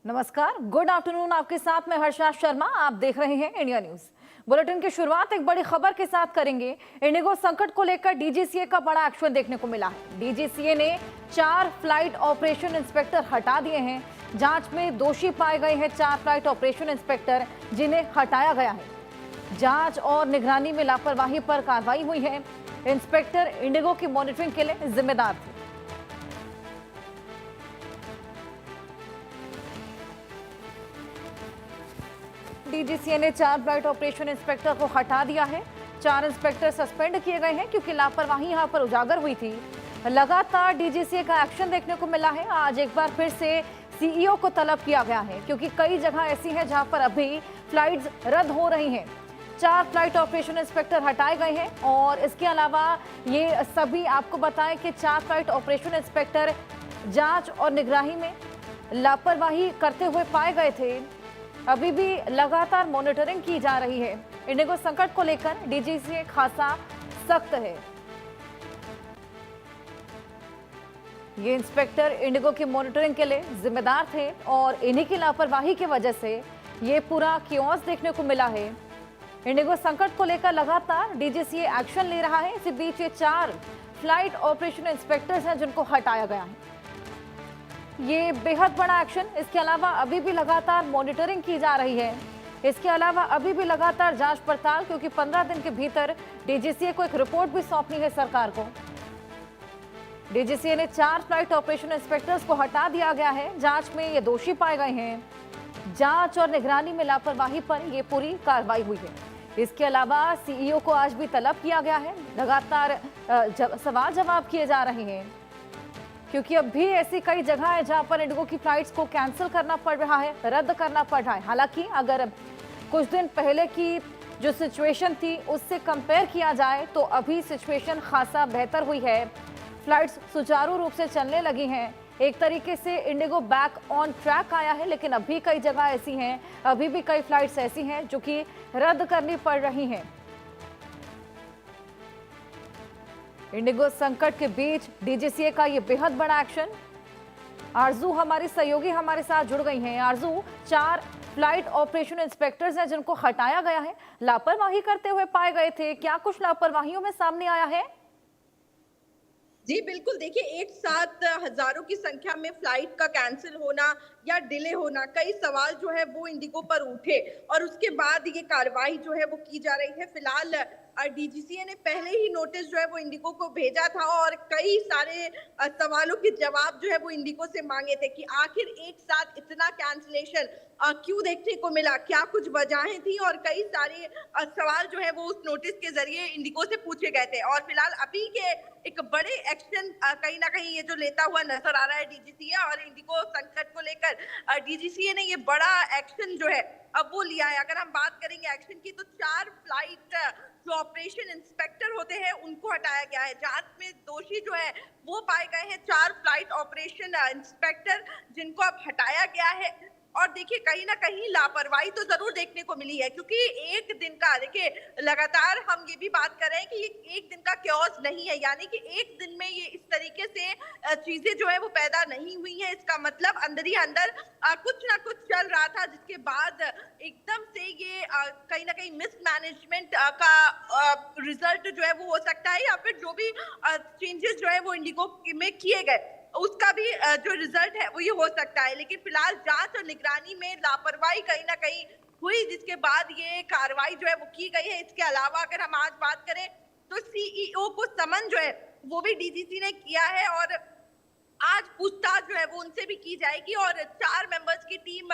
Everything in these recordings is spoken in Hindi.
नमस्कार, गुड आफ्टरनून। आपके साथ में हर्षा शर्मा। आप देख रहे हैं इंडिया न्यूज। बुलेटिन की शुरुआत एक बड़ी खबर के साथ करेंगे। इंडिगो संकट को लेकर डीजीसीए का बड़ा एक्शन देखने को मिला है। डीजीसीए ने 4 फ्लाइट ऑपरेशन इंस्पेक्टर हटा दिए हैं। जांच में दोषी पाए गए हैं 4 फ्लाइट ऑपरेशन इंस्पेक्टर, जिन्हें हटाया गया है। जांच और निगरानी में लापरवाही पर कार्रवाई हुई है। इंस्पेक्टर इंडिगो की मॉनिटरिंग के लिए जिम्मेदार थे। डीजीसीए ने 4 फ्लाइट ऑपरेशन इंस्पेक्टर को हटा दिया है। 4 इंस्पेक्टर सस्पेंड किए गए हैं क्योंकि लापरवाही यहां पर उजागर हुई थी। लगातार डीजीसीए का एक्शन देखने को मिला है। आज एक बार फिर से सीईओ को तलब किया गया है क्योंकि कई जगह ऐसी हैं जहां पर अभी फ्लाइट्स रद्द हो रही हैं। 4 फ्लाइट ऑपरेशन इंस्पेक्टर हटाए गए हैं और इसके अलावा ये सभी आपको बताएं कि 4 फ्लाइट ऑपरेशन इंस्पेक्टर जांच और निगरानी में लापरवाही करते हुए पाए गए थे। अभी भी लगातार मॉनिटरिंग की जा रही है। इंडिगो संकट को लेकर डीजीसीए खासा सख्त है। ये इंस्पेक्टर इंडिगो की मॉनिटरिंग के लिए जिम्मेदार थे और इन्हीं की लापरवाही की वजह से ये पूरा कियोस देखने को मिला है। इंडिगो संकट को लेकर लगातार डीजीसीए एक्शन ले रहा है। इसी बीच ये 4 फ्लाइट ऑपरेशन इंस्पेक्टर्स हैं जिनको हटाया गया है। ये बेहद बड़ा एक्शन। इसके अलावा अभी भी लगातार मॉनिटरिंग की जा रही है। इसके अलावा अभी भी लगातार जांच पड़ताल, क्योंकि 15 दिन के भीतर डीजीसीए को एक रिपोर्ट भी सौंपनी है सरकार को। डीजीसीए ने 4 फ्लाइट ऑपरेशन इंस्पेक्टर्स को हटा दिया गया है। जांच में ये दोषी पाए गए हैं। जांच और निगरानी में लापरवाही पर ये पूरी कार्रवाई हुई है। इसके अलावा सीईओ को आज भी तलब किया गया है। लगातार सवाल जवाब किए जा रहे हैं क्योंकि अब भी ऐसी कई जगह है जहां पर इंडिगो की फ्लाइट्स को कैंसिल करना पड़ रहा है, रद्द करना पड़ रहा है। हालांकि अगर कुछ दिन पहले की जो सिचुएशन थी उससे कंपेयर किया जाए तो अभी सिचुएशन खासा बेहतर हुई है। फ्लाइट्स सुचारू रूप से चलने लगी हैं। एक तरीके से इंडिगो बैक ऑन ट्रैक आया है, लेकिन अभी कई जगह ऐसी हैं, अभी भी कई फ्लाइट्स ऐसी हैं जो कि रद्द करनी पड़ रही हैं। इंडिगो संकट के बीच डीजीसीए का ये बेहद बड़ा एक्शन। आरजू हमारी सहयोगी हमारे साथ जुड़ गई हैं। आरजू, 4 फ्लाइट ऑपरेशन इंस्पेक्टर्स हैं जिनको हटाया गया है, लापरवाही करते हुए पाए गए थे। क्या कुछ लापरवाहियों में सामने आया है? जी बिल्कुल, देखिए एक साथ हजारों की संख्या में फ्लाइट का कैंसिल होना या डिले होना, कई सवाल जो है वो इंडिगो पर उठे और उसके बाद ये कार्रवाई जो है वो की जा रही है। फिलहाल डीजीसीए ने पहले ही नोटिस जो है वो इंडिगो को भेजा था और कई सारे सवालों के जवाब जो है वो इंडिगो से मांगे थे कि आखिर एक साथ इतना कैंसिलेशन क्यों देखने को मिला, क्या कुछ वजहें थी और कई सारे सवाल जो है वो उस नोटिस के जरिए इंडिगो से पूछे गए थे। और फिलहाल अभी के एक बड़े एक्शन कहीं ना कहीं ये जो लेता हुआ नजर आ रहा है डीजीसीए और इंडिगो संकट को लेकर डीजीसीए ने ये बड़ा एक्शन जो है अब वो लिया है। अगर हम बात करेंगे एक्शन की तो 4 फ्लाइट जो ऑपरेशन इंस्पेक्टर होते हैं उनको हटाया गया है। जांच में दोषी जो है वो पाए गए हैं 4 फ्लाइट ऑपरेशन इंस्पेक्टर, जिनको अब हटाया गया है। और देखिए कहीं ना कहीं लापरवाही तो जरूर देखने को मिली है, क्योंकि एक दिन का, देखिए लगातार हम ये भी बात कर रहे हैं कि ये एक दिन का क्योस नहीं है, यानी कि एक दिन में ये इस तरीके से चीजें जो है वो पैदा नहीं हुई हैं। इसका मतलब अंदर ही अंदर कुछ ना कुछ चल रहा था, जिसके बाद एकदम से ये कहीं ना कहीं मिसमैनेजमेंट का रिजल्ट जो है वो हो सकता है, या फिर जो भी चेंजेस जो है वो इंडिगो में किए गए उसका भी जो रिजल्ट है वो ये हो सकता है। लेकिन फिलहाल जांच और निगरानी में लापरवाही कहीं ना कहीं हुई, जिसके बाद ये कार्रवाई जो है वो की गई है। इसके अलावा अगर हम आज बात करें तो सीईओ को समन जो है वो भी डीजीसी ने किया है और आज पूछताछ जो है वो उनसे भी की जाएगी और 4 मेंबर्स की टीम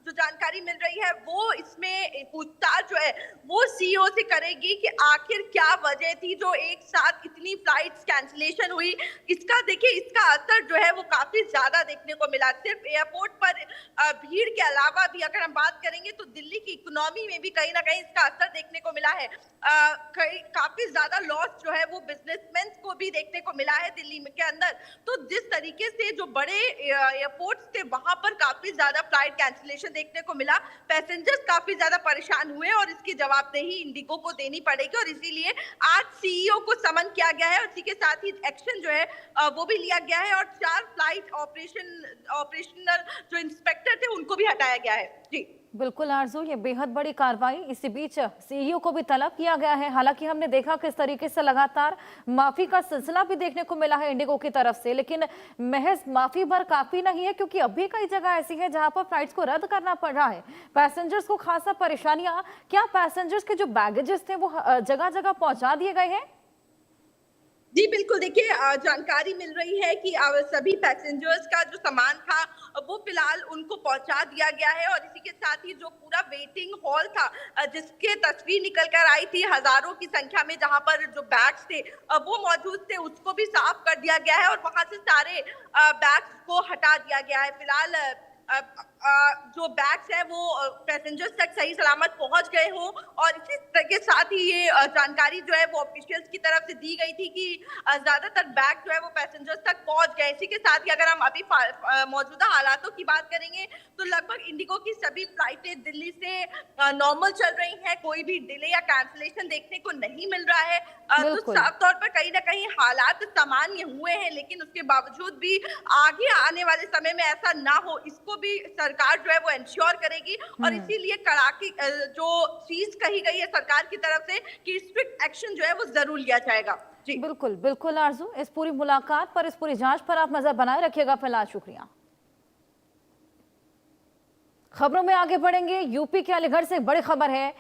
जो जानकारी मिल रही है वो इसमें पूछताछ जो है वो सीईओ से करेगी कि आखिर क्या वजह थी जो एक साथ इतनी फ्लाइट्स कैंसिलेशन हुई। इसका देखिए इसका असर जो है वो काफी ज्यादा देखने को मिला। सिर्फ एयरपोर्ट पर भीड़ के अलावा भी अगर हम बात करेंगे तो दिल्ली की इकोनॉमी में भी कहीं ना कहीं इसका असर देखने को मिला है। काफी ज्यादा लॉस जो है वो बिजनेसमैन को भी देखने को मिला है दिल्ली में के अंदर। तो जिस तरीके तरीके से जो बड़े एयरपोर्ट्स थे वहां पर काफी ज्यादा फ्लाइट कैंसिलेशन देखने को मिला। पैसेंजर्स काफी ज्यादा परेशान हुए और इसकी जवाबदेही इंडिगो को देनी पड़ेगी और इसीलिए आज सीईओ को समन किया गया है और इसी के साथ ही एक्शन जो है वो भी लिया गया है और 4 फ्लाइट ऑपरेशनल जो इंस्पेक्टर थे उनको भी हटाया गया है। जी बिल्कुल आरजू, ये बेहद बड़ी कार्रवाई। इसी बीच सीईओ को भी तलब किया गया है। हालांकि हमने देखा किस तरीके से लगातार माफी का सिलसिला भी देखने को मिला है इंडिगो की तरफ से, लेकिन महज माफी भर काफी नहीं है, क्योंकि अभी कई जगह ऐसी है जहां पर फ्लाइट्स को रद्द करना पड़ रहा है। पैसेंजर्स को खासा परेशानियां। क्या पैसेंजर्स के जो बैगेजेस थे वो जगह जगह पहुंचा दिए गए हैं? जी बिल्कुल, देखिए जानकारी मिल रही है कि सभी पैसेंजर्स का जो सामान था वो फिलहाल उनको पहुंचा दिया गया है और इसी के साथ ही जो पूरा वेटिंग हॉल था जिसके तस्वीर निकल कर आई थी हजारों की संख्या में, जहां पर जो बैग्स थे वो मौजूद थे, उसको भी साफ कर दिया गया है और वहां से सारे बैग्स को हटा दिया गया है। फिलहाल जो बैग्स है वो पैसेंजर्स तक सही सलामत पहुंच गए हों और इसी के साथ ही ये जानकारी जो है वो ऑफिशियल्स की तरफ से दी गई थी कि ज्यादातर बैग जो है वो पैसेंजर्स तक पहुंच गए। इसी के साथ ही अगर हम अभी मौजूदा हालातों की बात करेंगे तो लगभग इंडिगो की सभी फ्लाइटें दिल्ली से नॉर्मल चल रही हैं, कोई भी डिले या कैंसिलेशन देखने को नहीं मिल रहा है। तो साफ तौर पर कहीं ना कहीं हालात सामान्य हुए हैं, लेकिन उसके बावजूद भी आगे आने वाले समय में ऐसा ना हो इसको भी सरकार जो है वो इंश्योर करेगी और इसीलिए कड़ाके जो चीज कही गई है सरकार की तरफ से कि स्ट्रिक्ट एक्शन जो है वो जरूर लिया जाएगा। जी बिल्कुल बिल्कुल आरजू, इस पूरी मुलाकात पर, इस पूरी जांच पर आप नजर बनाए रखिएगा। फिलहाल शुक्रिया। खबरों में आगे बढ़ेंगे। यूपी के अलीगढ़ से एक बड़ी खबर है।